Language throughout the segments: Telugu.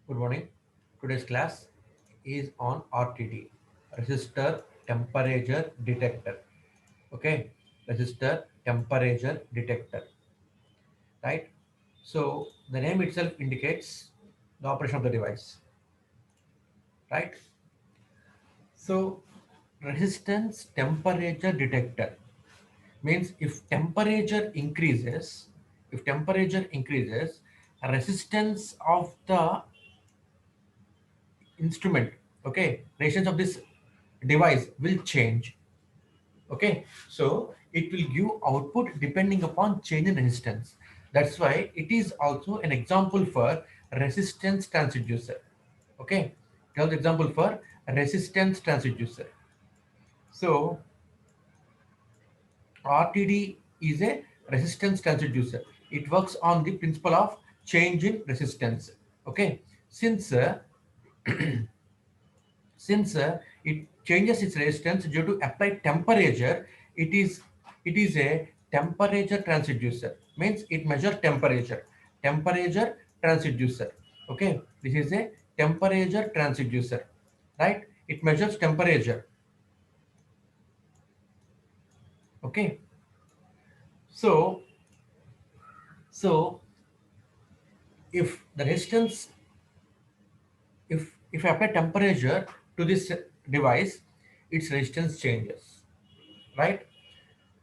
Good morning. Today's class is on RTD, resistor temperature detector. Okay, resistor temperature detector, right? So the name itself indicates the operation of the device, right? So resistance temperature detector means if temperature increases, resistance of the instrument, okay, resistance of this device will change. Okay, so it will give output depending upon change in resistance. That's why it is also an example for resistance transducer. Okay, it was example for resistance transducer. So RTD is a resistance transducer. It works on the principle of change in resistance. Okay, since it changes its resistance due to applied temperature, it is a temperature transducer. Means it measures temperature transducer. Okay, this is a temperature transducer, right? It measures temperature. Okay, so so if the resistance, if I apply temperature to this device, its resistance changes, right?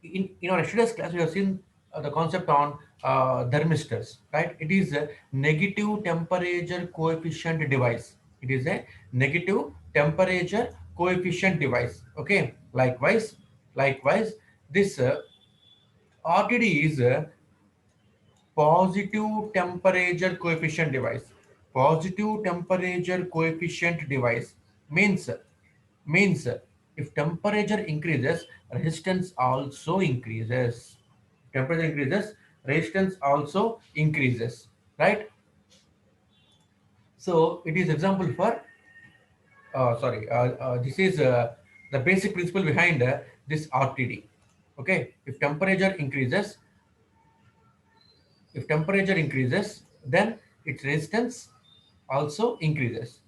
In our yesterday's class, we have seen the concept on thermistors, right? It is a negative temperature coefficient device. It is a negative temperature coefficient device. Okay. Likewise, this RTD is a positive temperature coefficient device. Positive temperature coefficient device means means if temperature increases, resistance also increases. Temperature increases, resistance also increases, right? So it is example for this is the basic principle behind this RTD. Okay, if temperature increases, then its resistance also increases.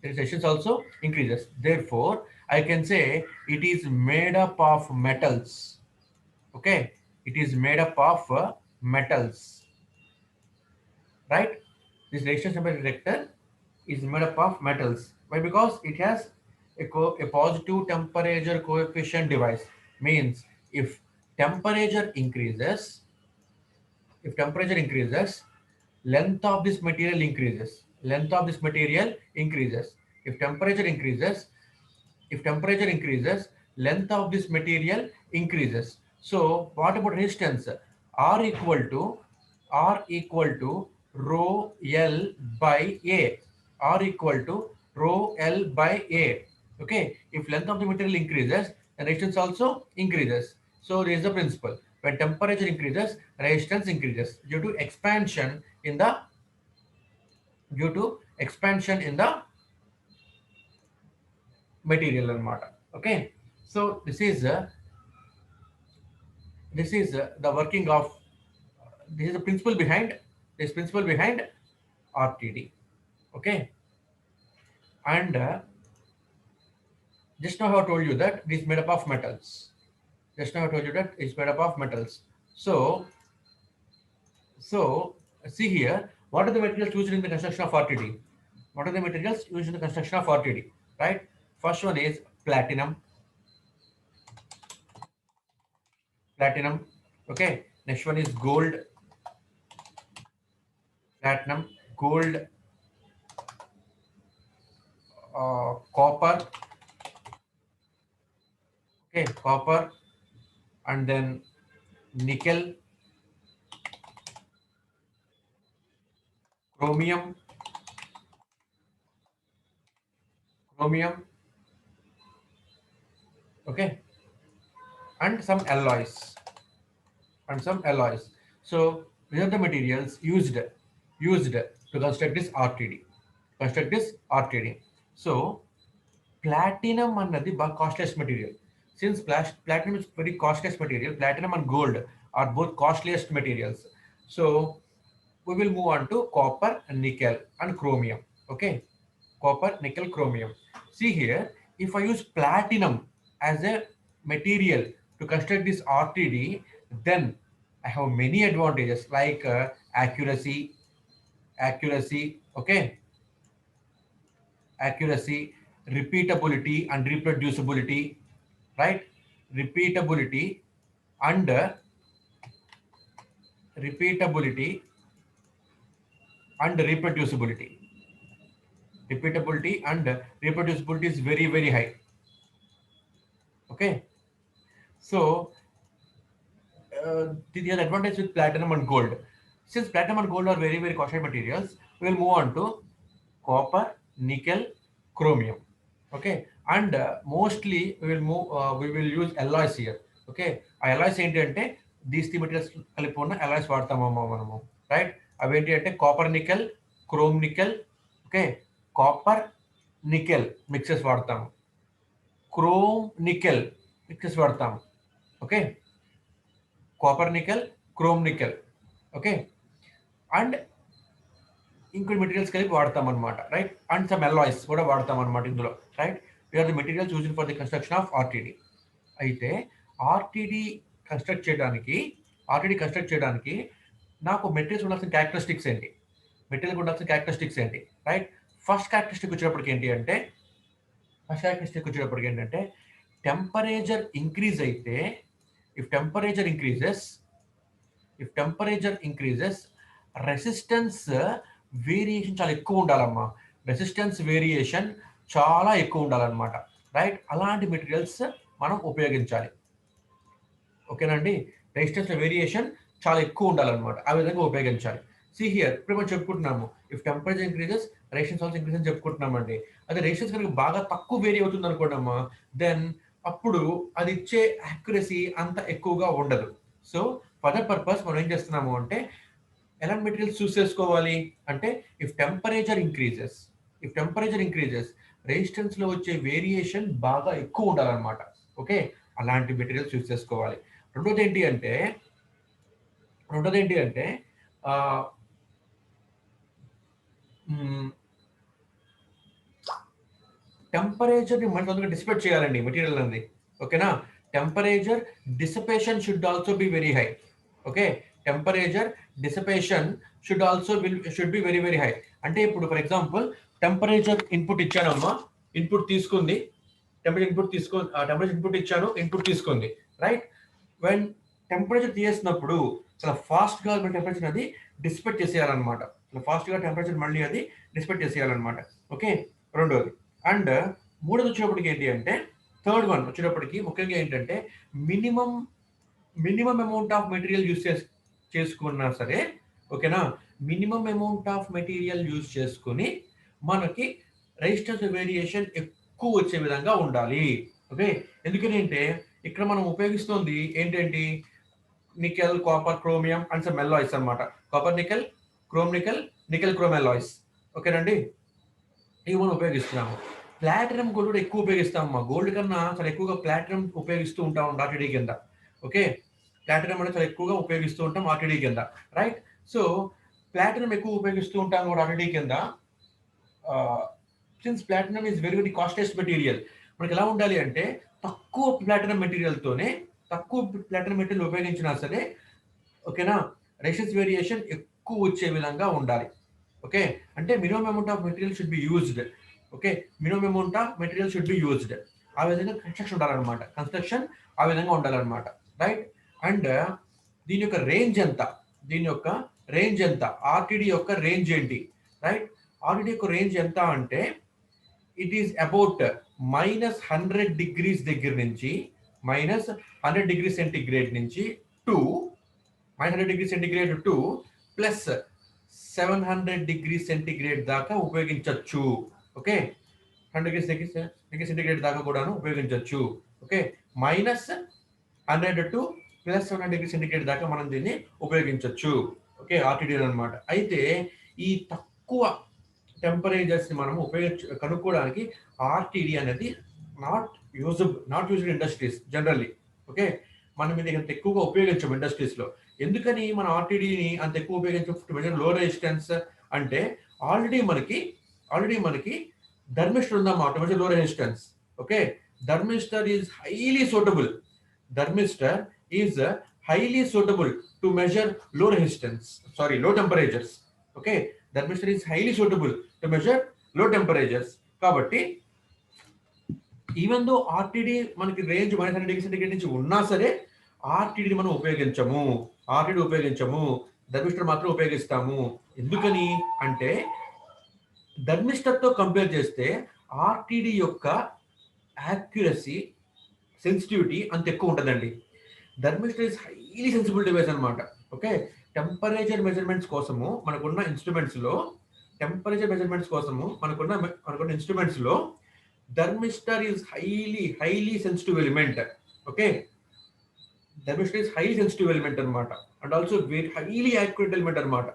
Its resistance also increases. Therefore, I can say it is made up of metals. Okay, it is made up of metals, right? This resistance temperature detector is made up of metals. Why? Because it has a positive temperature coefficient device. Means if temperature increases, if temperature increases, length of this material increases. Length of this material increases. If temperature increases, if temperature increases, length of this material increases. So what about resistance? R equal to rho L by A. R equal to rho L by A. Okay. If length of the material increases, the resistance also increases. So there is the principle. When temperature increases, resistance increases due to expansion in the material and matter. Okay. So this is the working of this is the principle behind RTD. Okay, and just now I have told you that it is made up of metals. Just now I told you that it's made up of metals. So so see here, what are the materials used in the construction of RTD? What are the materials used in the construction of RTD? Right. First one is platinum. Okay. Next one is gold, copper. Okay, copper, and then nickel, chromium, chromium, okay, and some alloys. So these are the materials used to construct this RTD. So platinum annadi costliest material. Since platinum is very costliest material, platinum and gold are both costliest materials. So we will move on to copper and nickel and chromium. Okay, copper, nickel, chromium. See here, if I use platinum as a material to construct this RTD, then I have many advantages like accuracy, okay, accuracy, repeatability and reproducibility, right? Repeatability and repeatability and reproducibility. Repeatability and reproducibility is very high. Okay, so the other advantage with platinum and gold. Since platinum and gold are very costly materials, we will move on to copper, nickel, chromium. Okay, and mostly we will use alloys here. Okay, ఆ alloys ఏంటి అంటే these three materials కలిపి ఉన్న alloys వాడతామమ్మా మనము, రైట్? అవి ఏంటి అంటే copper nickel, chrome nickel, okay, copper nickel mixes వాడతాము, క్రోమ్ నికెల్ మిక్సెస్ వాడతాము, okay, copper nickel, chrome nickel, okay, and ఇంకొన్ని మెటీరియల్స్ కలిపి వాడతాం అనమాట, రైట్? అండ్ సమ్ అలాయ్స్ కూడా వాడతాం అనమాట ఇందులో, right? We are the materials used for the construction of RTD. అయితే ఆర్టీడీ కన్స్ట్రక్ట్ చేయడానికి నాకు మెటీరియల్స్ ఉండాల్సిన క్యారెక్టరిస్టిక్స్ ఏంటి, రైట్? ఫస్ట్ క్యారెక్టరిస్టిక్ వచ్చేటప్పటికి ఏంటంటే టెంపరేచర్ ఇంక్రీజ్ అయితే, if temperature increases resistance variation చాలా ఎక్కువ ఉండాలమ్మా, ఉండాలన్నమాట, రైట్? అలాంటి మెటీరియల్స్ మనం ఉపయోగించాలి, ఓకేనండి? రెసిస్టెన్స్ వేరియేషన్ చాలా ఎక్కువ ఉండాలన్నమాట, ఆ విధంగా ఉపయోగించాలి. సి హియర్, ఇప్పుడు మనం చెప్పుకుంటున్నాము if temperature increases resistance also increase అని చెప్పుకుంటున్నామండి. అదే రెసిస్టెన్స్ కనుక బాగా తక్కువ వేరీ అవుతుంది అనుకోండమ్మా, దెన్ అప్పుడు అది ఇచ్చే యాక్యురసీ అంత ఎక్కువగా ఉండదు. సో ఫర్ దట్ పర్పస్ మనం ఏం చేస్తున్నాము అంటే ఎలాంటి మెటీరియల్స్ చూస్ చేసుకోవాలి అంటే ఇఫ్ టెంపరేచర్ ఇంక్రీజెస్ రెసిస్టెన్స్ లో వచ్చే వేరియేషన్ బాగా ఎక్కువ ఉండాలన్నమాట, ఓకే, అలాంటి మెటీరియల్స్ చూస్ చేసుకోవాలి. రెండోది ఏంటి అంటే టెంపరేచర్ ని మనం తొందరగా డిసిపేట్ చేయాలండి మెటీరియల్ అనేది, ఓకేనా? Temperature dissipation should also be very high, okay, temperature dissipation should be very high. అంటే ఇప్పుడు ఫర్ ఎగ్జాంపుల్ టెంపరేచర్ ఇన్పుట్ ఇచ్చానమ్మా, టెంపరేచర్ ఇన్పుట్ ఇచ్చాను, ఇన్పుట్ తీసుకుంది, రైట్? వెన్ టెంపరేచర్ తీసేసినప్పుడు చాలా ఫాస్ట్ గా టెంపరేచర్ అది డిసిపేట్ చేసేయాలన్నమాట, మళ్ళీ అది డిసిపేట్ చేసేయాలన్నమాట, ఓకే, రెండోది. అండ్ మూడోది వచ్చేటప్పటికి ఏంటి అంటే థర్డ్ వన్ వచ్చేటప్పటికి ముఖ్యంగా ఏంటంటే minimum amount of material use చేసుకున్నా సరే, ఓకేనా, minimum amount of material use చేసుకుని మనకి రెసిస్టెన్స్ వేరియేషన్ ఎక్కువ వచ్చే విధంగా ఉండాలి, ఓకే? ఎందుకని అంటే ఇక్కడ మనం ఉపయోగిస్తుంది ఏంటంటే nickel, copper, chromium and some alloys అన్నమాట. Copper nickel, chrome nickel, nickel chrome alloys, ఓకేనండి? ఇవి మనం ఉపయోగిస్తున్నాము. ప్లాటినం గోల్డ్ కూడా ఎక్కువ ఉపయోగిస్తామమ్మా, గోల్డ్ కన్నా చాలా ఎక్కువగా ప్లాటినం ఉపయోగిస్తూ ఉంటాం ఆర్టీడీ కింద, ఓకే? ప్లాటినం అనేది చాలా ఎక్కువగా ఉపయోగిస్తూ ఉంటాం ఆర్టీడీ కింద, రైట్? సో ప్లాటినం ఎక్కువ ఉపయోగిస్తూ ఉంటాం కూడా ఆర్టీడీ కింద. Since platinum is very costliest material, మనకి ఎలా ఉండాలి అంటే తక్కువ ప్లాటినం మెటీరియల్ ఉపయోగించినా సరే, ఓకేనా, రెసిస్టెన్స్ వేరియేషన్ ఎక్కువ వచ్చే విధంగా ఉండాలి, ఓకే? అంటే minimum amount of material should be used, okay, ఆ విధంగా కన్స్ట్రక్షన్ ఉండాలన్నమాట, రైట్? అండ్ దీని యొక్క రేంజ్ ఎంత, ఆర్టీడీ యొక్క రేంజ్ ఏంటి, రైట్? ఆర్టీడీ యొక్క రేంజ్ ఎంత అంటే ఇట్ ఈస్ అబౌట్ -100 degrees దగ్గర నుంచి -100 degrees centigrade నుంచి to -100 degrees centigrade to +700 degrees centigrade దాకా ఉపయోగించవచ్చు, ఓకే? 100 degrees centigrade దాకా కూడాను ఉపయోగించవచ్చు, ఓకే? -100 టు +700 degrees centigrade దాకా మనం దీన్ని ఉపయోగించవచ్చు, ఓకే, ఆర్టీడీ అనమాట. అయితే ఈ తక్కువ టెంపరేచర్స్ ని మనం కనుక్కోవడానికి ఆర్టీడీ అనేది not used industries generally, okay? మనం ఇది అంత ఎక్కువగా ఉపయోగించాం ఇండస్ట్రీస్ లో. ఎందుకని మన ఆర్టీడీని అంత ఎక్కువ ఉపయోగించే లో రెసిస్టెన్స్ అంటే ఆల్రెడీ మనకి ఆల్రెడీ మనకి థర్మిస్టర్ ఉందన్నమాట టు మెజర్ లో resistance. Okay, thermistor is highly suitable. Thermistor is highly suitable to measure low resistance, sorry, low temperatures. Okay, thermistor is highly suitable to measure low temperatures. కాబట్టి ఈవెన్ దో ఆర్టీడీ మనకి రేంజ్ -100°C నుంచి ఉన్నా సరే ఆర్టీడీ మనం ఉపయోగించము. థర్మిస్టర్ మాత్రం ఉపయోగిస్తాము. ఎందుకని అంటే థర్మిస్టర్ తో కంపేర్ చేస్తే ఆర్టీడీ యొక్క యాక్యురసీ, సెన్సిటివిటీ అంత ఎక్కువ ఉంటుందండి. Thermistor is highly sensible device అనమాట. ఓకే, టెంపరేచర్ మెజర్మెంట్స్ కోసము మనకున్న ఇన్స్ట్రుమెంట్స్ లో thermistor is highly sensitive element. Okay, thermistor is highly sensitive element అనమాట. And also very highly accurate element అనమాట.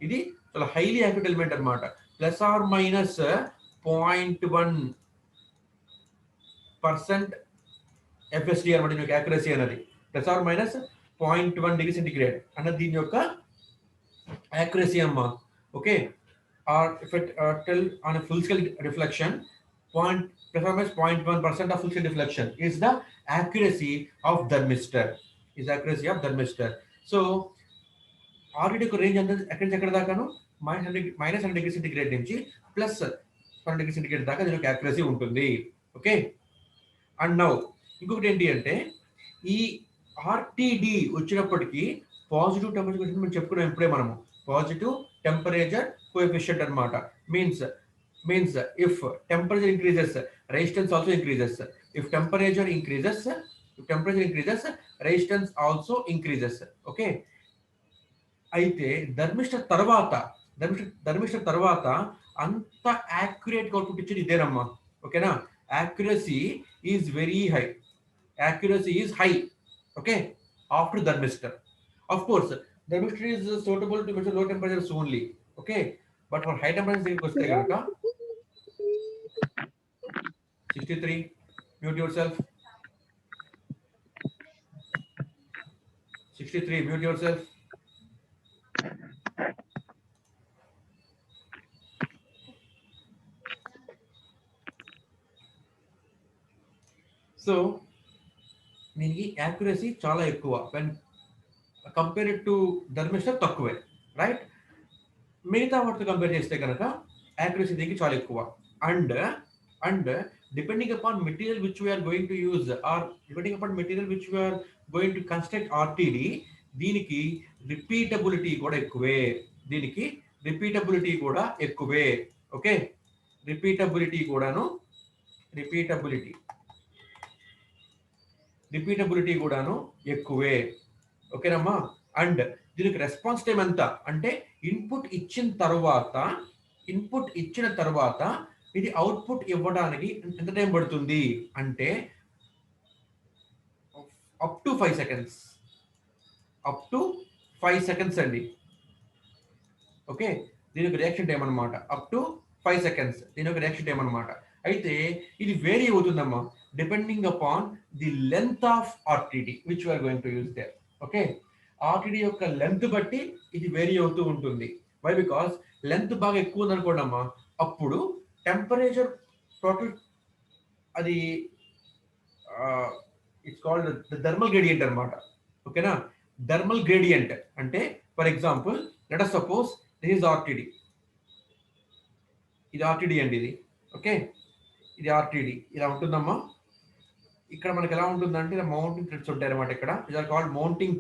ఇది చాలా హైలీ యాక్యురేట్ ఎలిమెంట్ అనమాట. ±0.1% FSD అనమాట దీని యొక్క యాక్యురసీ అనేది. ±0.1°C అన్నది దీని యొక్క యాక్యురసీ అమ్మా. Okay, if it tell on a full scale reflection, ±0.1% of full scale reflection is the accuracy of thermistor. So already ఒక రేంజ్ అంతా ఎక్కడ దాకాను -100°C నుంచి +100°C దాకా దీని యొక్క యాక్యురసీ ఉంటుంది. ఓకే, అండ్ నౌ ఇంకొకటి ఏంటి అంటే ఈ ఆర్టీడీ వచ్చినప్పటికీ పాజిటివ్ టెంపరేచర్ మనం చెప్పుకున్నాం ఇప్పుడే మనము. పాజిటివ్ టెంపరేచర్ కోఎఫిషియంట్ అనమాట. Means if temperature increases resistance also increases. If temperature increases resistance also increases. Okay, అయితే థర్మిస్టర్ తర్వాత అంత యాక్యురేట్ గా అవుట్పుట్ ఇచ్చేది ఇదేనమ్మా. ఓకేనా, accuracy is very high. Okay, after thermistor. Of course, thermistor is suitable to measure low temperatures only. Okay, but for high temperatures koste ganaka 63, mute yourself. 63, mute yourself. So దీనికి యాక్యురసీ చాలా ఎక్కువ, వెన్ కంపేర్డ్ టు థర్మిస్టర్ తక్కువే, రైట్? మిగతా వాటితో కంపేర్ చేస్తే కనుక యాక్యురసీ దీనికి చాలా ఎక్కువ. And depending upon material which we are going to use or depending upon material which we are going to construct RTD, దీనికి రిపీటబిలిటీ కూడా ఎక్కువే. ఓకే, రిపీటబిలిటీ కూడాను ఎక్కువే. ఓకేనమ్మా. అండ్ దీనికి రెస్పాన్స్ టైం ఎంత అంటే ఇన్పుట్ ఇచ్చిన తర్వాత ఇది అవుట్పుట్ ఇవ్వడానికి ఎంత టైం పడుతుంది అంటే అప్ టు 5 సెకండ్స్ అండి. ఓకే, దీని యొక్క రియాక్షన్ టైం అనమాట. అప్ టు 5 సెకండ్స్ దీని యొక్క రియాక్షన్ టైం అనమాట. అయితే ఇది వేరీ అవుతుందమ్మా depending upon the length of RTD which we are going to use there. Okay, RTD యొక్క లెంత్ బట్టి ఇది వేరీ అవుతూ ఉంటుంది. వై? బికాస్ లెంత్ బాగా ఎక్కువ ఉందనుకోండి అమ్మా, అప్పుడు టెంపరేచర్ టోటల్ అది ఇట్స్ కాల్డ్ థర్మల్ గ్రేడియంట్ అనమాట. ఓకేనా, థర్మల్ గ్రేడియంట్ అంటే for example let us suppose this is RTD. ఇది ఆర్టీడీ అండి ఇది. ఓకే, ఇది ఆర్టీడీ ఇలా ఉంటుందమ్మా. ఇక్కడ మనకి ఎలా ఉంటుందంటే ఇలా మౌంటింగ్ థ్రెడ్స్ ఉంటాయి అనమాట. ఇక్కడ it or called mounting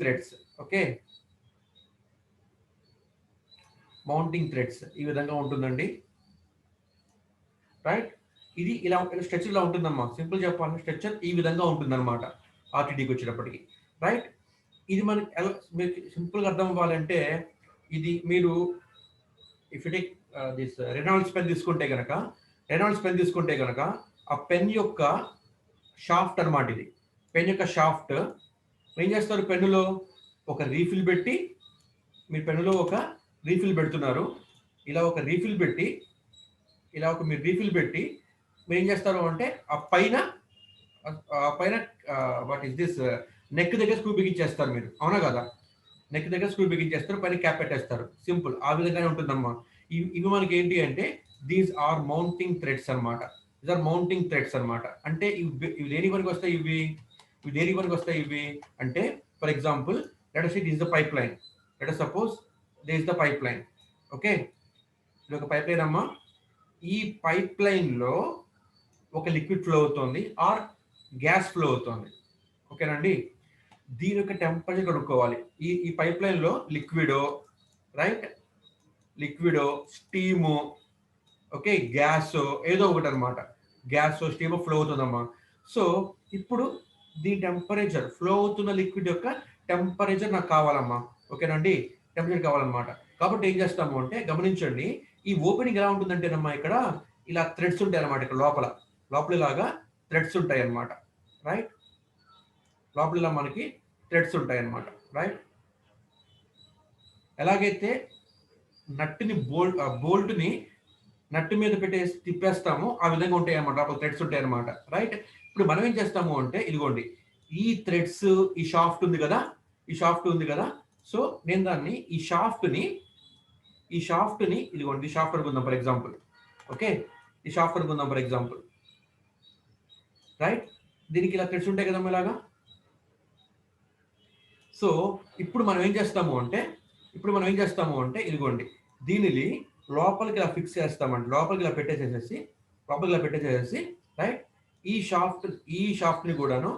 threads. Okay, mounting threads ఈ విధంగా ఉంటుందండి, రైట్? ఇది ఇలా స్ట్రక్చర్ ఇలా ఉంటుందమ్మా. సింపుల్ చెప్పాలంటే స్ట్రక్చర్ ఈ విధంగా ఉంటుందన్నమాట ఆర్టీడీకి వచ్చేటప్పటికి, రైట్? ఇది మనకి ఎలా మీకు సింపుల్గా అర్థం అవ్వాలంటే ఇది మీరు if you take this Reynolds pen తీసుకుంటే కనుక ఆ పెన్ యొక్క షాఫ్ట్ అనమాట. ఇది పెన్ యొక్క షాఫ్ట్. ఏం చేస్తారు, పెన్నులో ఒక రీఫిల్ పెట్టి, మీరు పెన్నులో ఒక రీఫిల్ పెడుతున్నారు. ఇలా ఒక రీఫిల్ పెట్టి మీరు ఏం చేస్తారు అంటే ఆ పైన వాట్ ఈస్ దిస్ నెక్ దగ్గర స్క్రూ బిగించేస్తారు మీరు, అవునా కదా? నెక్ దగ్గర స్క్రూ బిగించేస్తారు, పైన క్యాప్ పెట్టేస్తారు. సింపుల్ ఆ విధంగానే ఉంటుందమ్మా. ఇవి మనకి ఏంటి అంటే దీస్ ఆర్ మౌంటింగ్ థ్రెడ్స్ అనమాట. దీస్ ఆర్ మౌంటింగ్ థ్రెడ్స్ అనమాట. అంటే ఇవి దేని వరకు వస్తాయి, ఇవి దేని వరకు వస్తాయి ఇవి అంటే, for example let us say this is the pipeline. Let us suppose this is the pipeline. Okay, ఇది ఒక పైప్ లైన్ అమ్మా. ఈ పైప్ లైన్ లో ఒక లిక్విడ్ ఫ్లో అవుతుంది ఆర్ గ్యాస్ ఫ్లో అవుతుంది. ఓకేనండి, దీని యొక్క టెంపరేచర్ కనుక్కోవాలి. ఈ పైప్ లైన్ లో లిక్విడో, రైట్, లిక్విడో, స్టీము, ఓకే, గ్యాస్ ఏదో ఒకటి అనమాట. గ్యాస్ స్టీమ్ ఫ్లో అవుతుందమ్మా. సో ఇప్పుడు దీని టెంపరేచర్, ఫ్లో అవుతున్న లిక్విడ్ యొక్క టెంపరేచర్ నాకు కావాలమ్మా. ఓకేనండి, టెంపరేచర్ కావాలన్నమాట. కాబట్టి ఏం చేస్తాము అంటే గమనించండి, ఈ ఓపెనింగ్ ఎలా ఉంటుందంటేనమ్మా ఇక్కడ ఇలా థ్రెడ్స్ ఉంటాయి అనమాట. ఇక్కడ లోపల ఇలాగా థ్రెడ్స్ ఉంటాయి అనమాట. రైట్, లోపల ఇలా మనకి థ్రెడ్స్ ఉంటాయి అనమాట. రైట్, ఎలాగైతే నట్టుని బోల్ట్ని నట్టు మీద పెట్టేసి తిప్పేస్తాము ఆ విధంగా ఉంటాయి అనమాట. లోపల థ్రెడ్స్ ఉంటాయి అనమాట. రైట్, ఇప్పుడు మనం ఏం చేస్తాము అంటే ఇదిగోండి, ఈ థ్రెడ్స్, ఈ షాఫ్ట్ ఉంది కదా, ఈ షాఫ్ట్ ఉంది కదా. సో నేను దాన్ని ఈ షాఫ్ట్ని ఇదిగోండి, ఈ షాఫ్ట్ అనుకుందాం ఫర్ ఎగ్జాంపుల్. ఓకే, ఈ షాఫ్ట్ అనుకుందాం ఫర్ ఎగ్జాంపుల్. రైట్, దీనికి ఇలా థ్రెడ్స్ ఉంటాయి కదమ్మా ఇలాగా. సో ఇప్పుడు మనం ఏం చేస్తాము అంటే ఇదిగోండి, దీనిని లోపలికి ఇలా ఫిక్స్ చేస్తామండి. లోపలికి ఇలా పెట్టేసేసి రైట్, ఈ షాఫ్ట్ని కూడాను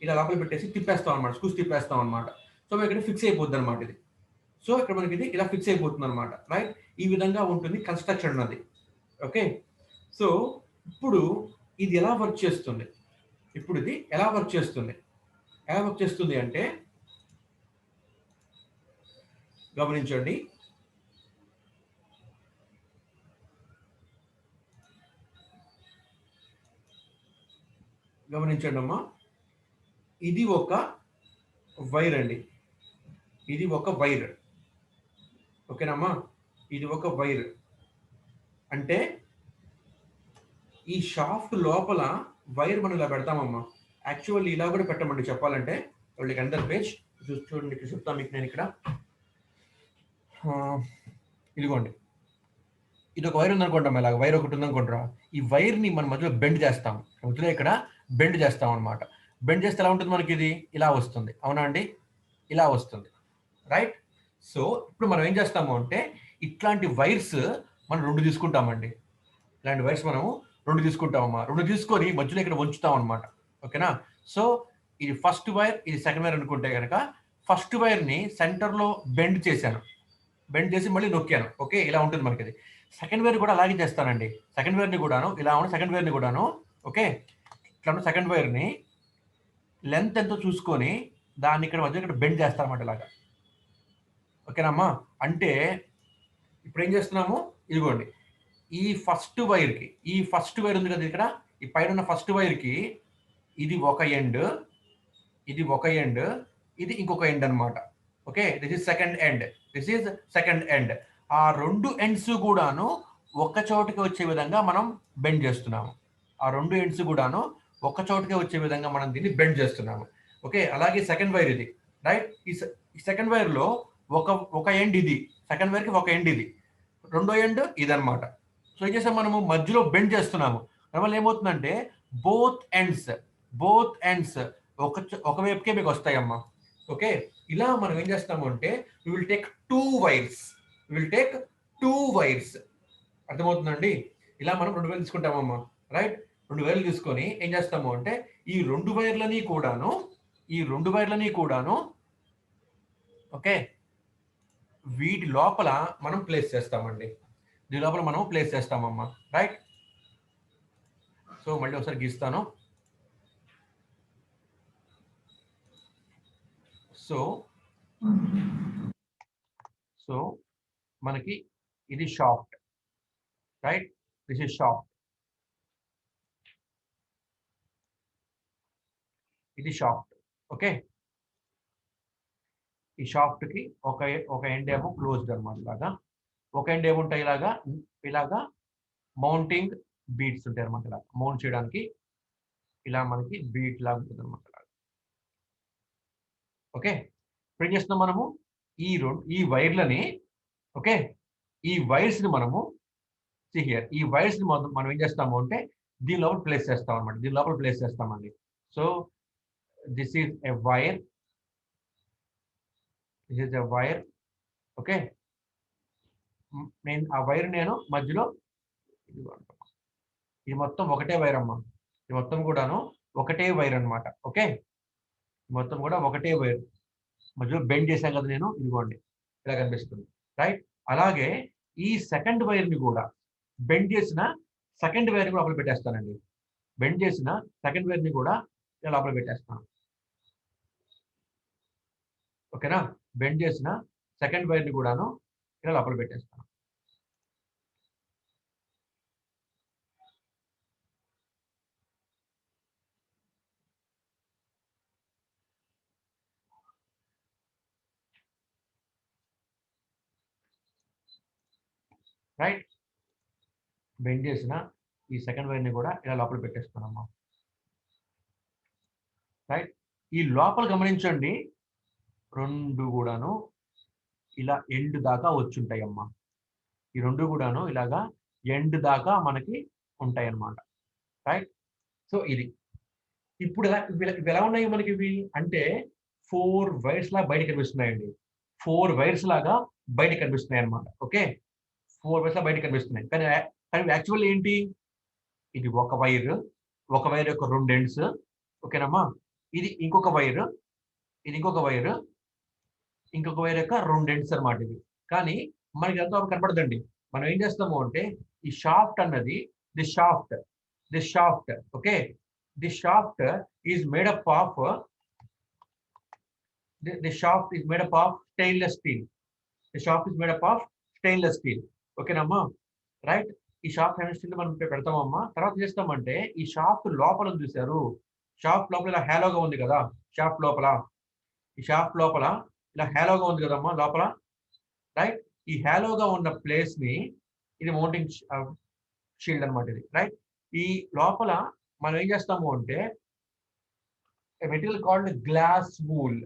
ఇలా లోపల పెట్టేసి తిప్పేస్తాం అనమాట. స్క్రూస్ తిప్పేస్తాం అనమాట. సో ఇక్కడ ఫిక్స్ అయిపోద్ది అనమాట ఇది. సో ఇక్కడ మనకి ఇది ఇలా ఫిక్స్ అయిపోతుంది అనమాట. రైట్, ఈ విధంగా ఉంటుంది కన్స్ట్రక్షన్ అన్నది. ఓకే, సో ఇప్పుడు ఇది ఎలా వర్క్ చేస్తుంది, ఎలా వర్క్ చేస్తుంది అంటే గమనించండి. అమ్మా, ఇది ఒక వైర్ అండి. ఇది ఒక వైర్. ఓకేనమ్మా, ఇది ఒక వైర్. అంటే ఈ షాఫ్ట్ లోపల వైర్ మనం ఇలా పెడతామమ్మా. యాక్చువల్లీ ఇలా కూడా పెట్టమండి చెప్పాలంటే. వాళ్ళకి అందర్ పేజ్ చూడండి, ఇక్కడ చెప్తాను మీకు నేను. ఇక్కడ ఇదిగోండి, ఇది ఒక వైర్ ఉందనుకుంటాం. ఇలాగ వైర్ ఒకటి ఉందనుకుంటారా, ఈ వైర్ని మనం మధ్యలో బెండ్ చేస్తాం. మధ్యలో ఇక్కడ బెండ్ చేస్తాం అనమాట. బెండ్ చేస్తే ఎలా ఉంటుంది మనకి, ఇది ఇలా వస్తుంది. అవునా అండి, ఇలా వస్తుంది. రైట్, సో ఇప్పుడు మనం ఏం చేస్తాము అంటే ఇట్లాంటి వైర్స్ మనం 2 తీసుకుంటామండి. ఇలాంటి వైర్స్ మనము 2 తీసుకుంటామమ్మా. 2 తీసుకొని మధ్యలో ఇక్కడ ఉంచుతాం అనమాట. ఓకేనా, సో ఇది ఫస్ట్ వైర్, ఇది సెకండ్ వైర్ అనుకుంటే కనుక ఫస్ట్ వైర్ని సెంటర్లో బెండ్ చేసి మళ్ళీ నొక్కాను. ఓకే, ఇలా ఉంటుంది మనకి ఇది. సెకండ్ వైర్ కూడా అలాగే చేస్తానండి. సెకండ్ వైర్ని కూడాను ఓకే, ఇట్లా సెకండ్ వైర్ని లెంత్ ఎంతో చూసుకొని దాన్ని ఇక్కడ బెండ్ చేస్తారన్నమాట ఇలాగా. ఓకేనమ్మా, అంటే ఇప్పుడు ఏం చేస్తున్నాము, ఇదిగోండి, ఈ ఫస్ట్ వైర్ ఉంది కదా ఇక్కడ, ఈ పైన ఉన్న ఫస్ట్ వైర్కి ఇది ఒక ఎండ్, ఇది ఇంకొక ఎండ్ అనమాట. Okay, this is second end. ఆ 2 ఎండ్స్ కూడాను ఒక చోటుకి వచ్చే విధంగా మనం బెండ్ చేస్తున్నాము. దీన్ని బెండ్ చేస్తున్నాము. ఓకే, అలాగే సెకండ్ వైర్ ఇది. రైట్, ఈ సెకండ్ వైర్ లో ఒక ఎండ్ ఇది, సెకండ్ వైర్ కి ఒక ఎండ్ ఇది, రెండో ఎండ్ ఇది అనమాట. సో ఏం చేసాం, మనము మధ్యలో బెండ్ చేస్తున్నాము. దానివల్ల ఏమవుతుందంటే బోత్ ఎండ్స్ ఒక వైపుకే మీకు వస్తాయమ్మా. ఓకే, ఇలా మనం ఏం చేస్తాము అంటే we will take two wires. అర్థమవుతుందండి, ఇలా మనం 2 వైర్లు తీసుకుంటామమ్మా. రైట్, 2 వైర్లు తీసుకొని ఏం చేస్తాము అంటే ఈ 2 వైర్లని కూడాను ఓకే వీటి లోపల మనం ప్లేస్ చేస్తామండి. దీని లోపల మనం ప్లేస్ చేస్తామమ్మా. రైట్, సో మళ్ళీ ఒకసారి గీస్తాను. సో మనకి ఇది shaft. Right, this is shaft. ఇది షాఫ్ట్. ఓకే, ఈ షాఫ్ట్ కి ఒక ఎండ్ ఏమో క్లోజ్డ్ అనమాట. ఇలాగా ఒక ఎండ్ ఏముంటాయి, ఇలాగా మౌంటింగ్ బీట్స్ ఉంటాయి అనమాట. ఇలా మౌంట్ చేయడానికి ఇలా మనకి బీట్ లాగా ఉంటుంది అనమాట. ఓకే, ఇప్పుడు ఏం చేస్తున్నాం మనము ఈ వైర్లని ఓకే ఈ వైర్స్ ని మనము హియర్ ఈ వైర్స్ ని మనం ఏం చేస్తాము అంటే దీని లోపల ప్లేస్ చేస్తాం అనమాట. దీని లోపల ప్లేస్ చేస్తామండి. So this is a wire, this is a wire. Okay, నేను ఆ వైర్ నేను మధ్యలో ఇది మొత్తం ఒకటే వైర్ అమ్మా. ఇది మొత్తం కూడాను ఒకటే వైర్ అనమాట. ఓకే, మొత్తం కూడా ఒకటే వైర్ మధ్యలో బెండ్ చేశాను కదా నేను, ఇదిగోండి ఇలా కనిపిస్తుంది. రైట్, అలాగే ఈ సెకండ్ వైర్ ని కూడా బెండ్ చేసిన సెకండ్ వైర్ కూడా లోపల పెట్టేస్తానండి. బెండ్ చేసిన సెకండ్ వైర్ ని కూడా ఇలా లోపల పెట్టేస్తాను. ఓకేనా, బెండ్ చేసిన సెకండ్ వైర్ ని కూడాను ఇలా లోపల పెట్టేస్తాను. రైట్, బెండ్ చేసిన ఈ సెకండ్ వైర్ ని కూడా ఇలా లోపల పెట్టేస్తానమ్మా. రైట్, ఈ లోపల గమనించండి, రెండు కూడాను ఇలా ఎండ్ దాకా వచ్చుంటాయి అమ్మా. ఈ రెండు కూడాను ఇలాగా ఎండ్ దాకా మనకి ఉంటాయి అన్నమాట. రైట్, సో ఇది ఇప్పుడు ఇవి ఎలా ఉన్నాయి మనకి ఇవి అంటే 4 వైర్స్ లాగా బయట కనిపిస్తున్నాయండి. 4 వైర్స్ లాగా బయట కనిపిస్తున్నాయి అనమాట. ఓకే, 4 వైర్స్ లాగా బయట కనిపిస్తున్నాయి. కానీ యాక్చువల్ ఏంటి, ఇది ఒక వైర్, ఒక వైర్ యొక్క 2 ఎండ్స్. ఓకేనమ్మా, ఇది ఇంకొక వైర్, ఇది ఇంకొక వైర్, ఇంకొక వైర్ యొక్క 2 ఎండ్స్ అనమాట ఇది. కానీ మనకి ఎంతో కనపడదండి. మనం ఏం చేస్తాము అంటే ఈ షాఫ్ట్ అన్నది the shaft okay, the shaft is made up of the shaft is made up of stainless steel. The shaft is made up of stainless steel. ఓకేనమ్మా, రైట్, ఈ షాఫ్ట్ స్టెయిన్లెస్ స్టీల్ మనం పెడతామమ్మా. తర్వాత చేస్తామంటే ఈ షాఫ్ట్ లోపల చూసారు, షాఫ్ట్ లోపల ఇలా హ్యాలోగా ఉంది కదా, షాఫ్ట్ లోపల ఈ షాఫ్ట్ లోపల ఇలా హ్యాలోగా ఉంది కదమ్మా లోపల. రైట్, ఈ హ్యాలోగా ఉన్న ప్లేస్ ని ఇది మౌంటింగ్ షీల్డ్ అనమాట ఇది. రైట్, ఈ లోపల మనం ఏం చేస్తాము అంటే material called glass wool,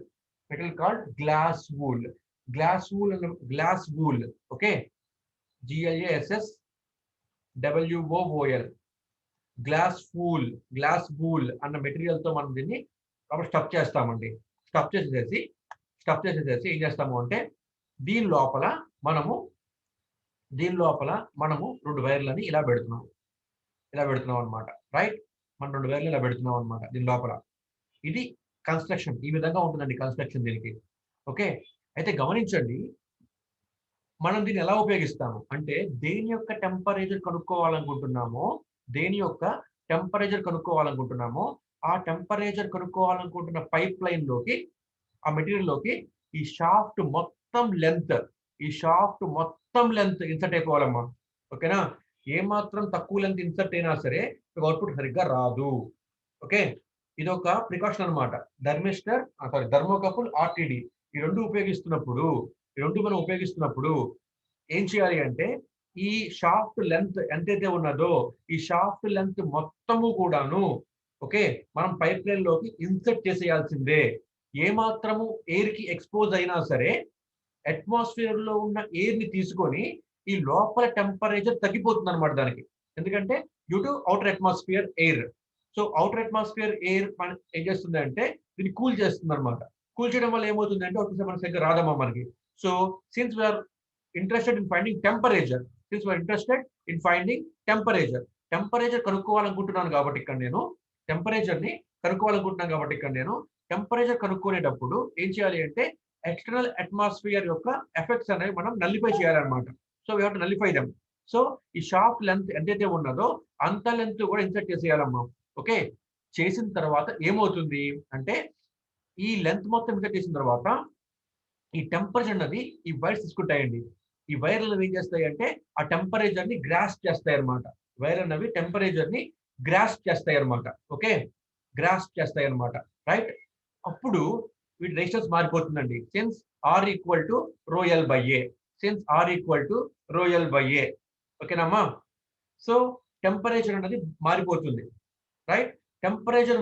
material called glass wool, glass wool. Okay, GLASS WOOL, glass wool అన్న మెటీరియల్ తో మనం దీన్ని స్టఫ్ చేస్తామండి. స్టఫ్ చేసేసి ఏం చేస్తాము అంటే దీని లోపల మనము 2 వైర్లని ఇలా పెడుతున్నాం అనమాట. రైట్, మనం 2 వైర్లు ఇలా పెడుతున్నాం అనమాట దీని లోపల. ఇది కన్స్ట్రక్షన్, ఈ విధంగా ఉంటుందండి కన్స్ట్రక్షన్ దీనికి. ఓకే, అయితే గమనించండి, మనం దీన్ని ఎలా ఉపయోగిస్తాము అంటే దేని యొక్క టెంపరేచర్ కనుక్కోవాలనుకుంటున్నామో ఆ టెంపరేచర్ కనుక్కోవాలనుకుంటున్న పైప్ లైన్ లోకి, ఆ మెటీరియల్ లోకి ఈ షాఫ్ట్ మొత్తం లెంత్ ఇన్సర్ట్ అయిపోవాలమ్మా. ఓకేనా, ఏమాత్రం తక్కువ లెంత్ ఇన్సర్ట్ అయినా సరే అవుట్పుట్ సరిగ్గా రాదు. ఓకే, ఇది ఒక ప్రికాషన్ అనమాట. థర్మోకపుల్ RTD ఈ రెండు మనం ఉపయోగిస్తున్నప్పుడు ఏం చేయాలి అంటే ఈ షాఫ్ట్ లెంత్ ఎంతైతే ఉన్నదో ఈ షాఫ్ట్ లెంత్ మొత్తము కూడాను ఓకే మనం పైప్ లైన్ లోకి ఇన్సర్ట్ చేసేయాల్సిందే. ఏమాత్రము ఎయిర్ కి ఎక్స్పోజ్ అయినా సరే అట్మాస్ఫియర్ లో ఉన్న ఎయిర్ ని తీసుకొని ఈ లోపల టెంపరేచర్ తగ్గిపోతుంది అనమాట దానికి. ఎందుకంటే due to outer atmosphere air. So outer atmosphere air ఏం చేస్తుంది అంటే దీన్ని కూల్ చేస్తుంది అనమాట. కూల్ చేయడం వల్ల ఏమవుతుంది అంటే ఒకసారి మన సరిగ్గా రాదమ్మా మనకి. So since we are interested in finding temperature, temperature కనుక్కోవాలనుకుంటున్నాను కాబట్టి ఇక్కడ నేను టెంపరేచర్ కనుక్కునేటప్పుడు ఏం చేయాలి అంటే ఎక్స్టర్నల్ అట్మాస్ఫియర్ యొక్క ఎఫెక్ట్స్ అనేవి మనం నల్లిఫై చేయాలన్నమాట. So we have to nullify them. So ఈ షాఫ్ట్ లెంత్ ఎంతైతే ఉన్నదో అంత లెంత్ కూడా ఇన్సర్ట్ చేసేయాలమ్మా. ఓకే, చేసిన తర్వాత ఏమవుతుంది అంటే ఈ లెంత్ మొత్తం ఇన్సర్ట్ చేసిన తర్వాత ఈ టెంపరేచర్ అన్నది ఈ వైర్స్ తీసుకుంటాయండి. ఈ వైర్లు ఏం చేస్తాయి అంటే ఆ టెంపరేచర్ ని గ్రాస్ప్ చేస్తాయి అనమాట. వైర్ అన్నవి టెంపరేచర్ ని గ్రాస్ప్ చేస్తాయి అనమాట. ఓకే, గ్రాస్ప్ చేస్తాయి అనమాట. రైట్, అప్పుడు వీటి రెసిస్టెన్స్ మారిపోతుందండి. Since R equal to rho L by A. ఓకేనమ్మా, సో టెంపరేచర్ అనేది మారిపోతుంది. రైట్, టెంపరేచర్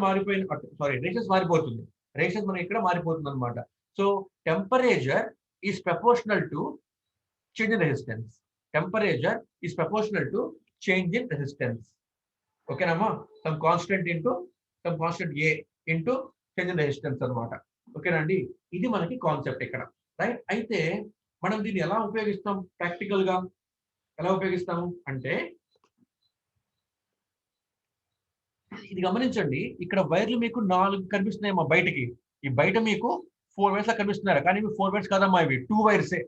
రెసిస్టెన్స్ మారిపోతుంది. రెసిస్టెన్స్ మనం ఇక్కడ మారిపోతుంది అనమాట. So temperature is proportional to change in resistance. Temperature is proportional to change in resistance. ఓకేనమ్మా, some constant into some constant A into change in resistance అనమాట. ఓకేనండి, ఇది మనకి కాన్సెప్ట్ ఇక్కడ, రైట్. అయితే మనం దీన్ని ఎలా ఉపయోగిస్తాం ప్రాక్టికల్ గా, ఎలా ఉపయోగిస్తాము అంటే ఇది గమనించండి. ఇక్కడ వైర్లు మీకు 4 కనిపిస్తున్నాయమ్మా బయటికి. ఈ బయట మీకు 4 వైర్స్ కనిపిస్తున్నారు, కానీ 4 వైర్స్ కాదమ్మా, ఇవి 2 వైర్సే.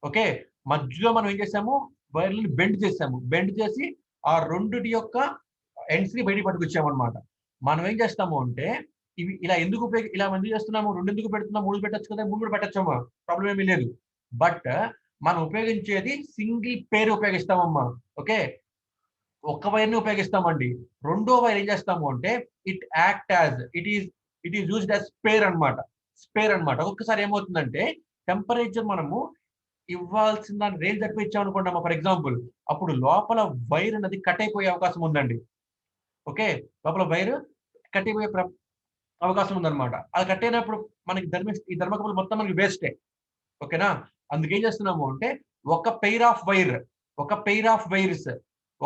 ఓకే, మధ్యలో మనం ఏం చేసాము, వైర్లను బెండ్ చేసాము. బెండ్ చేసి ఆ రెండిటి యొక్క ఎండ్స్ ని బయటికి పట్టుకొచ్చామన్నమాట. మనం ఏం చేస్తాము అంటే ఇవి ఇలా ఎందుకు ఇలా ఎందుకు చేస్తున్నాము, 2 ఎందుకు పెడుతున్నాము, 3 పెట్టచ్చు కదా, 3 కూడా పెట్టచ్చమ్మా, ప్రాబ్లం ఏమీ లేదు. బట్ మనం ఉపయోగించేది సింగిల్ పేరు ఉపయోగిస్తామమ్మా. ఓకే, ఒక్క వైర్ని ఉపయోగిస్తామండి. రెండో వైర్ ఏం చేస్తాము అంటే it is used as spare అన్నమాట. స్పేర్ అన్నమాట. ఒక్కసారి ఏమవుతుందంటే టెంపరేచర్ మనము ఇవ్వాల్సిన దాని రేంజ్ తక్కువ ఇచ్చామనుకోండి ఫర్ ఎగ్జాంపుల్, అప్పుడు లోపల వైర్ అనేది కట్ అయిపోయే అవకాశం ఉందండి. ఓకే, లోపల వైర్ కట్ అయిపోయే అవకాశం ఉందన్నమాట. అది కట్ అయినప్పుడు మనకి ఈ థర్మోకపుల్ మొత్తం మనకి వేస్టే. ఓకేనా, అందుకేం చేస్తున్నాము అంటే ఒక పెయిర్ ఆఫ్ వైర్, ఒక పెయిర్ ఆఫ్ వైర్స్,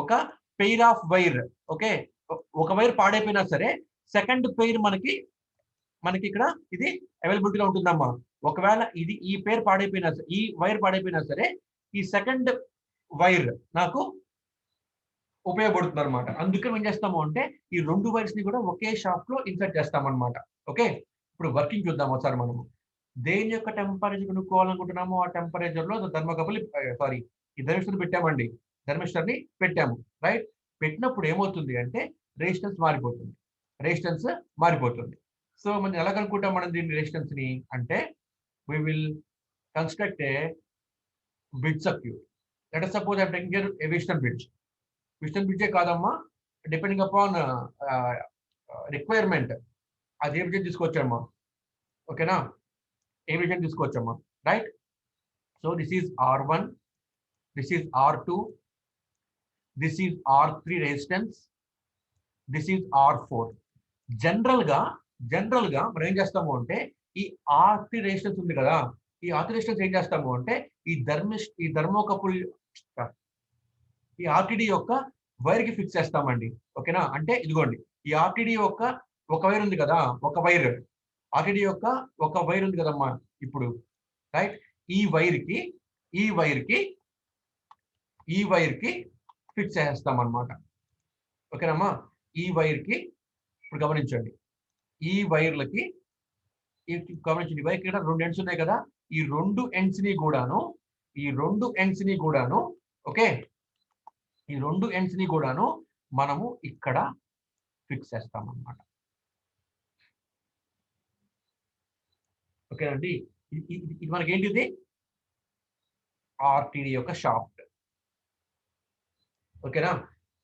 ఒక పెయిర్ ఆఫ్ వైర్. ఓకే, ఒక వైర్ పాడైపోయినా సరే సెకండ్ పెయిర్ మనకి ఇక్కడ ఇది అవైలబిలిటీలో ఉంటుందమ్మా. ఒకవేళ ఈ పేరు పాడైపోయినా, ఈ వైర్ పాడైపోయినా సరే ఈ సెకండ్ వైర్ నాకు ఉపయోగపడుతుంది అనమాట. అందుకే ఏం చేస్తాము అంటే ఈ 2 వైర్స్ ని కూడా ఒకే షాఫ్ట్ లో ఇన్సర్ట్ చేస్తామన్నమాట. ఓకే, ఇప్పుడు వర్కింగ్ చూద్దాం ఒకసారి. మనము దేని యొక్క టెంపరేచర్ కనుక్కోవాలనుకుంటున్నామో ఆ టెంపరేచర్ లో థర్మోకపుల్ ఈ థర్మిస్టర్ పెట్టామండి. థర్మిస్టర్ ని పెట్టాము, రైట్. పెట్టినప్పుడు ఏమవుతుంది అంటే రెసిస్టెన్స్ మారిపోతుంది. రెసిస్టెన్స్ మారిపోతుంది. సో మనం ఎలా కనుక్కుంటాం మనం దీని రెసిస్టెన్స్ ని అంటే we will construct a bridge circuit. Let us suppose I am taking here a Wheatstone bridge. Wheatstone bridge కాదమ్మా, డిపెండింగ్ అపాన్ రిక్వైర్మెంట్ అది ఏ విజన్ తీసుకోవచ్చమ్మా. ఓకేనా, ఏ విజన్ తీసుకోవచ్చమ్మా, right. So this is R1, this is R2, this is R3 resistance, this is R4. General గా మనం ఏం చేస్తాము అంటే ఈ R3 రెసిస్టెన్స్ ఉంది కదా, ఈ R3 రెసిస్టెన్స్ ఏం చేస్తాము అంటే ఈ థర్మోకపుల్ ఈ ఆర్టీడీ యొక్క వైర్ కి ఫిక్స్ చేస్తామండి. ఓకేనా, అంటే ఇదిగోండి ఈ ఆర్టీడీ యొక్క ఒక వైర్ ఉంది కదా, ఒక వైర్ ఆర్టీడీ యొక్క ఒక వైర్ ఉంది కదమ్మా ఇప్పుడు, రైట్. ఈ వైర్ కి ఫిక్స్ చేస్తాం అన్నమాట. ఓకేనమ్మా, ఈ వైర్ కి ఇప్పుడు గమనించండి, ఈ వైర్లకి గమనించండి, వైర్ కి 2 ఎండ్స్ ఉన్నాయి కదా, ఈ 2 ఎండ్స్ ని కూడాను ఓకే, ఈ 2 ఎండ్స్ ని కూడాను మనము ఇక్కడ ఫిక్స్ చేస్తాం అన్నమాట. ఓకేనండి, ఇది మనకి ఏంటిది ఆర్టీడీ యొక్క షాఫ్ట్. ఓకేనా,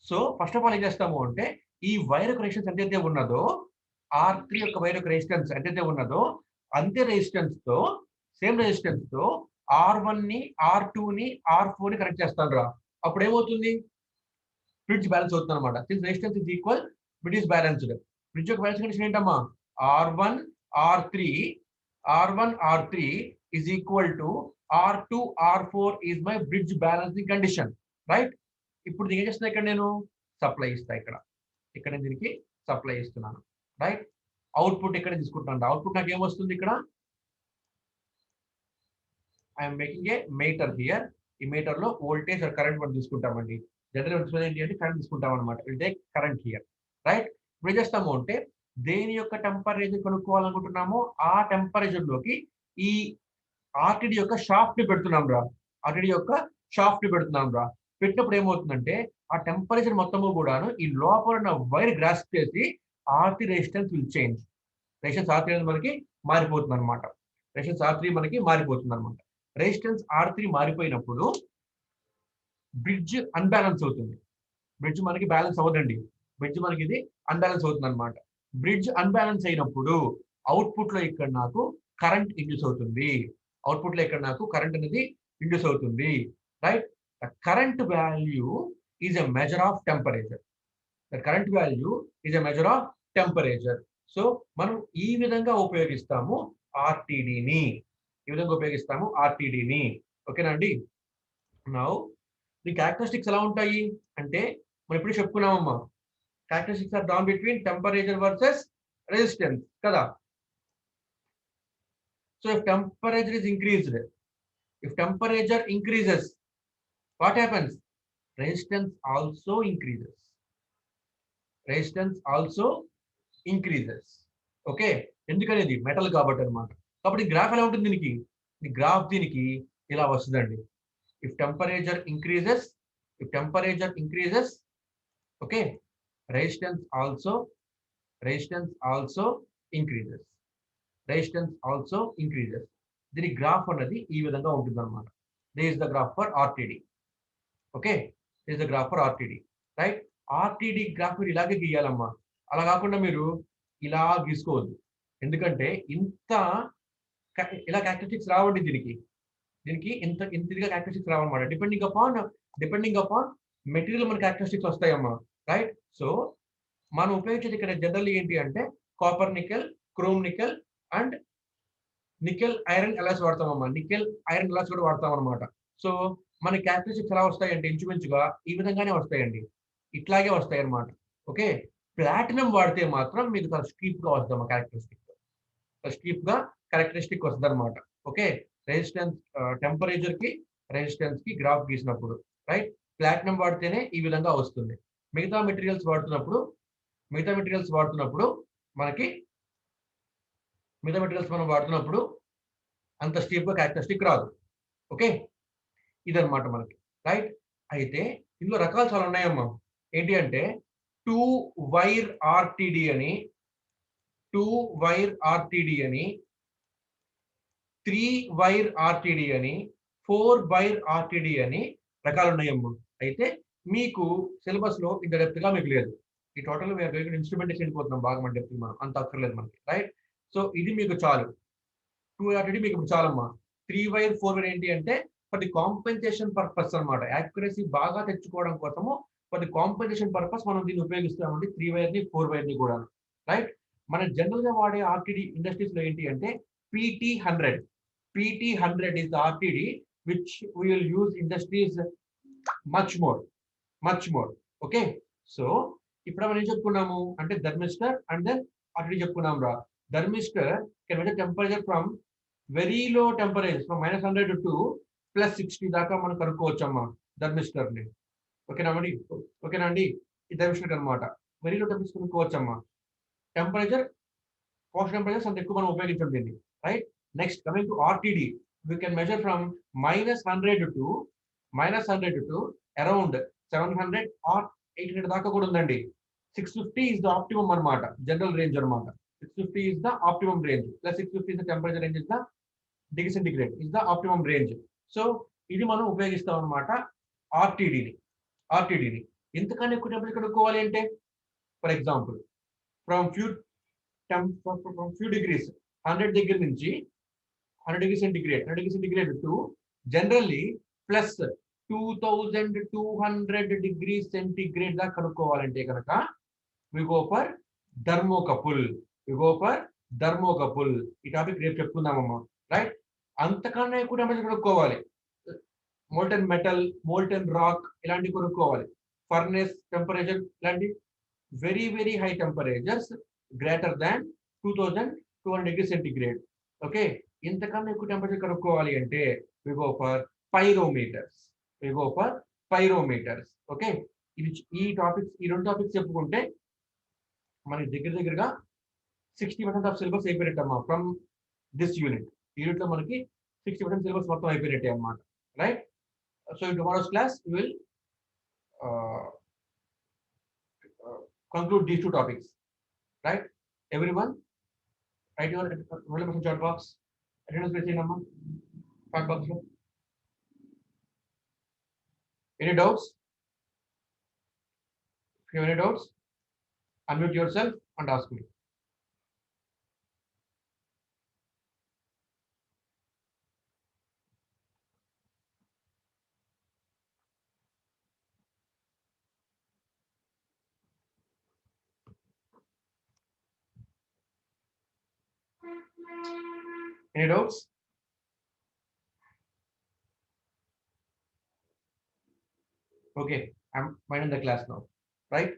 సో ఫస్ట్ ఆఫ్ ఆల్ ఏం చేస్తాము అంటే ఈ వైర్ యొక్క రెసిస్టెన్స్ ఎంతైతే ఉన్నదో, R3 యొక్క వైర్ యొక్క రెసిస్టెన్స్ ఎంతైతే ఉన్నదో అంతే రెసిస్టెన్స్ తో, సేమ్ రెసిస్టెన్స్ తో R1 ని, R2 ని, R4 ని కనెక్ట్ చేస్తాను రా. అప్పుడు ఏమవుతుంది, బ్రిడ్జ్ బ్యాలెన్స్ అవుతుంది అనమాట. Since resistance is equal, bridge is balanced. Bridge యొక్క బ్యాలెన్స్ కండిషన్ ఏంటమ్మా, R1 R3 is equal to R2 R4 is my bridge balancing condition, right. ఇప్పుడు దీనికి ఏం చేస్తున్నా, ఇక్కడ నేను సప్లై ఇస్తా, ఇక్కడ నేను దీనికి సప్లై ఇస్తున్నాను, రైట్. అవుట్పుట్ ఇక్కడ తీసుకుంటున్నాను. అవుట్పుట్ నాకు ఏమొస్తుంది, ఇక్కడ I'm making a meter here. ఈ మీటర్ లో వోల్టేజ్ ఆర్ కరెంట్ మనం తీసుకుంటామండి. జనరల్ ఏంటి అంటే కరెంట్ తీసుకుంటాం అనమాట. Will take current here, right. ఇప్పుడు ఏం చేస్తాము అంటే దేని యొక్క టెంపరేచర్ కనుక్కోవాలనుకుంటున్నామో ఆ టెంపరేచర్ లోకి ఈ ఆర్టీడీ యొక్క షాఫ్ట్ ని పెడుతున్నాం రా. పెట్టినప్పుడు ఏమవుతుందంటే ఆ టెంపరేచర్ మొత్తము కూడాను ఈ లోపల ఉన్న వైర్ గ్రాస్ప్ చేసి R3 resistance will change. Resistance R3 అనేది మనకి మారిపోతుంది అనమాట. రెసిస్టెన్స్ R3 మారిపోయినప్పుడు బ్రిడ్జ్ అన్బ్యాలెన్స్ అవుతుంది. బ్రిడ్జ్ మనకి బ్యాలెన్స్ అవ్వదండి. బ్రిడ్జ్ మనకి ఇది అన్బ్యాలెన్స్ అవుతుంది అనమాట. బ్రిడ్జ్ అన్బ్యాలెన్స్ అయినప్పుడు అవుట్పుట్ లో ఇక్కడ నాకు కరెంట్ ఇండ్యూస్ అవుతుంది. కరెంట్ అనేది ఇండ్యూస్ అవుతుంది, right. The current value is a measure of temperature. So మనం ఈ విధంగా ఉపయోగిస్తాము ఆర్టీడీని. ఓకేనా అండి. నౌ ఈ క్యారెక్టరిస్టిక్స్ ఎలా ఉంటాయి అంటే మనం ఇప్పుడు చెప్పుకున్నామమ్మా, characteristics are drawn between temperature versus resistance కదా. So if temperature is increased, if temperature increases, what happens? Resistance also increases. Resistance also increases. Okay, ఎందుకనేది మెటల్ కాబట్టి అనమాట. కాబట్టి గ్రాఫ్ ఎలా ఉంటుంది దీనికి? ఈ గ్రాఫ్ దీనికి ఇలా వస్తుందండి. If temperature increases, if temperature increases, okay, resistance also, resistance also increases, resistance also increases. దీని గ్రాఫ్ అన్నది ఈ విధంగా ఉంటుంది అనమాట. This is the graph for RTD. Okay, this the graph for RTD, right. RTD graph మీరు ఇలాగే గీయాలమ్మా, అలా కాకుండా మీరు ఇలా గీసుకోవద్దు. ఎందుకంటే ఇంత ఇలా క్యారెక్టరిస్టిక్స్ రావండి దీనికి, దీనికి ఇంత ఇంత ఇదిగా క్యారెక్టరిస్టిక్స్ రావన్నమాట. డిపెండింగ్ అపాన్ మెటీరియల్ మన క్యారెక్టరిస్టిక్స్ వస్తాయమ్మా, రైట్. సో మనం ఉపయోగించేది ఇక్కడ జనరల్ ఏంటి అంటే copper nickel, chrome nickel and nickel iron alloys వాడతామమ్మా. నికెల్ ఐరన్ ఎలాస్ కూడా వాడతాం అనమాట. సో మన క్యారెక్టరిస్టిక్స్ ఎలా వస్తాయంటే ఇంచుమించుగా ఈ విధంగానే వస్తాయండి, ఇట్లాగే వస్తాయి అనమాట. ఓకే, ప్లాటినం వాడితే మాత్రం మీకు చాలా స్టీప్ గా వస్తాం క్యారెక్టరిస్టిక్, స్టీప్ గా క్యారెక్టరిస్టిక్ వస్తుంది అనమాట. ఓకే, రెసిస్టెన్స్ టెంపరేచర్ కి రెసిస్టెన్స్ కి గ్రాఫ్ గీసినప్పుడు, రైట్. ప్లాటినం వాడితేనే ఈ విధంగా వస్తుంది. మిగతా మెటీరియల్స్ వాడుతున్నప్పుడు, మిగతా మెటీరియల్స్ వాడుతున్నప్పుడు మనకి మిగతా మెటీరియల్స్ మనం వాడుతున్నప్పుడు అంత స్టీప్ గా క్యారెక్టరిస్టిక్ రాదు. ఓకే, ఇదన్నమాట మనకి, రైట్. అయితే ఇందులో రకాలు చాలా ఉన్నాయమ్మా. ఏంటి అంటే 2 వైర్ ఆర్టీడీ అని, 2 వైర్ ఆర్టీడీ అని, 3 వైర్ ఆర్టీడీ అని, 4 వైర్ ఆర్టీడీ అని రకాలు ఉన్నాయమ్మా. అయితే మీకు సిలబస్ లో ఇంత డెప్త్ గా మీకు లేదు. ఈ టోటల్ ఇన్స్ట్రుమెంటేషన్ వెళ్ళిపోతున్నాం బాగా మన డెప్త్, మనం అంత అక్కర్లేదు మనకి, రైట్. సో ఇది మీకు చాలు, 2 ఆర్టీడీ మీకు ఇప్పుడు చాలమ్మా. 3 వైర్ 4 వైర్ ఏంటి అంటే ఫర్ ది కాంపెన్సేషన్ పర్పస్ అనమాట. యాక్యురసీ బాగా తెచ్చుకోవడం కోసము ఫర్ ది కాంపెన్సేషన్ పర్పస్ మనం దీన్ని ఉపయోగిస్తామండి, 3 వైర్ ని 4 వైర్ ని కూడా, రైట్. మన జనరల్ గా వాడే ఆర్టీడీ ఇండస్ట్రీస్ లో ఏంటి అంటే PT100. PT100 is the RTD which we will use industries much more, much more. Okay, so ఇప్పుడు మనం ఏం చెప్పుకున్నాము అంటే థర్మిస్టర్ అండ్ దెన్ ఆర్టీడీ చెప్పుకున్నాం రా. Thermistor can measure temperature from very low temperature from -100 to +60 దాకా మనం కనుక్కోవచ్చు అమ్మా థర్మిస్టర్ ని. ఓకేనా అండి, ఓకేనా అండి. ఈ థర్మిస్టర్ అనమాట వెరీ లో టెంపరేచర్ కనుక్కోవచ్చు అమ్మా. టెంపరేచర్ కాన్స్టెంట్ టెంపరేచర్ అంత ఎక్కువ మనం ఉపయోగించడం దీన్ని, right. Next coming to RTD, we can measure from -100 to around 700 or 800 దాకా కూడా ఉందండి. 650 is the optimum అనమాట, జనరల్ రేంజ్ అనమాట. 650 is the optimum range, plus 650 is the temperature range is the degree centigrade is the optimum range. So ఇది మనం ఉపయోగిస్తాం అనమాట ఆర్టీడీని. ఆర్టీడీని ఎంతకన్నా ఎక్కువ టెంపరేచర్ కనుక్కోవాలి అంటే for example from few degrees 100 దగ్గర నుంచి 100 degree centigrade, 100 degree centigrade to generally plus 2200 degree centigrade దాకా కనుక్కోవాలంటే కనుక we go for thermocouple, we go for thermocouple. ఈ టాపిక్ రేపు చెప్పుకుందామమ్మా, రైట్. అంతకన్నా ఎక్కువ టెంపరేచర్ కనుక్కోవాలి, మోల్టెన్ మెటల్, మోల్టెన్ రాక్ ఇలాంటివి కొనుక్కోవాలి. ఫర్నెస్ టెంపరేచర్ ఇలాంటి very very high temperatures greater than 2200 degree centigrade. Okay, ఇంతకన్నా ఎక్కువ టెంపరేచర్ కనుక్కోవాలి అంటే we go for pyrometers, we go for pyrometers. Okay, ఇది ఈ టాపిక్స్, ఈ రెండు టాపిక్స్ చెప్పుకుంటే మనకి దగ్గరగా 60% ఆఫ్ సిలబస్ అయిపోయినట్టమ్మా ఫ్రమ్ దిస్ యూనిట్. ఈ యూనిట్ లో మనకి 60% సిలబస్ మొత్తం అయిపోయినట్టే అన్నమాట, right. So in tomorrow's class we will conclude these two topics, right. Everyone write your roll number in chat box, attendance message number chat box lo. Any doubts? If you have any doubts, unmute yourself and ask me. Any doubts? Okay, I'm minding the class now, right?